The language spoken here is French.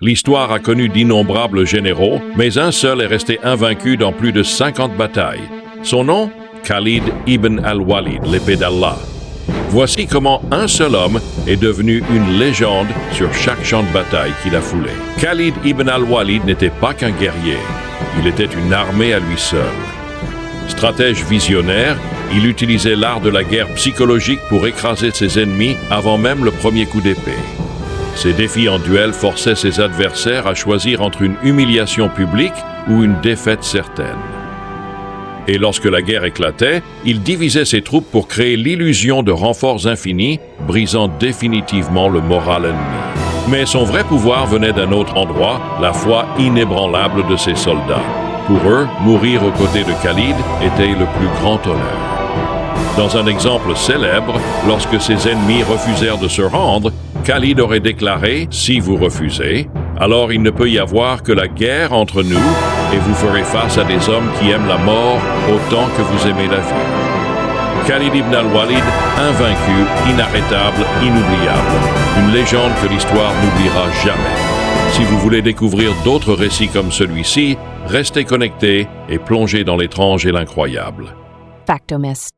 L'histoire a connu d'innombrables généraux, mais un seul est resté invaincu dans plus de 50 batailles. Son nom? Khalid ibn al-Walid, l'épée d'Allah. Voici comment un seul homme est devenu une légende sur chaque champ de bataille qu'il a foulé. Khalid ibn al-Walid n'était pas qu'un guerrier, il était une armée à lui seul. Stratège visionnaire, il utilisait l'art de la guerre psychologique pour écraser ses ennemis avant même le premier coup d'épée. Ses défis en duel forçaient ses adversaires à choisir entre une humiliation publique ou une défaite certaine. Et lorsque la guerre éclatait, il divisait ses troupes pour créer l'illusion de renforts infinis, brisant définitivement le moral ennemi. Mais son vrai pouvoir venait d'un autre endroit, la foi inébranlable de ses soldats. Pour eux, mourir aux côtés de Khalid était le plus grand honneur. Dans un exemple célèbre, lorsque ses ennemis refusèrent de se rendre, Khalid aurait déclaré « Si vous refusez, alors il ne peut y avoir que la guerre entre nous et vous ferez face à des hommes qui aiment la mort autant que vous aimez la vie. » Khalid ibn al-Walid, invaincu, inarrêtable, inoubliable. Une légende que l'histoire n'oubliera jamais. Si vous voulez découvrir d'autres récits comme celui-ci, restez connectés et plongez dans l'étrange et l'incroyable. Factomist.